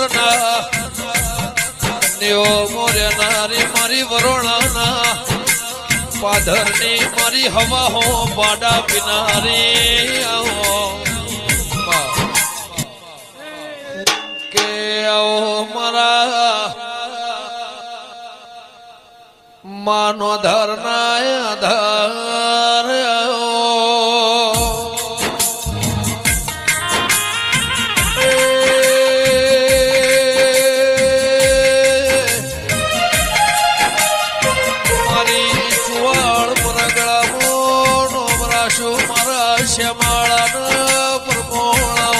ધરના નેવો મોરે નારી મારી વરોણાના પાધરની મારી હવા હો બાડા પીનારી આવો કે આવો મારા માનો ધરના ધર શ્યામાળા પરમોળા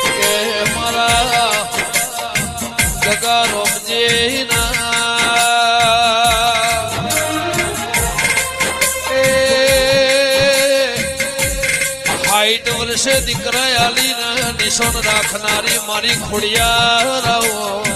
કે મારા જગા રોમજીના હાઈટ વર્ષે દીકરા આલી નિશાન રાખનારી મારી ખોડિયા રાવો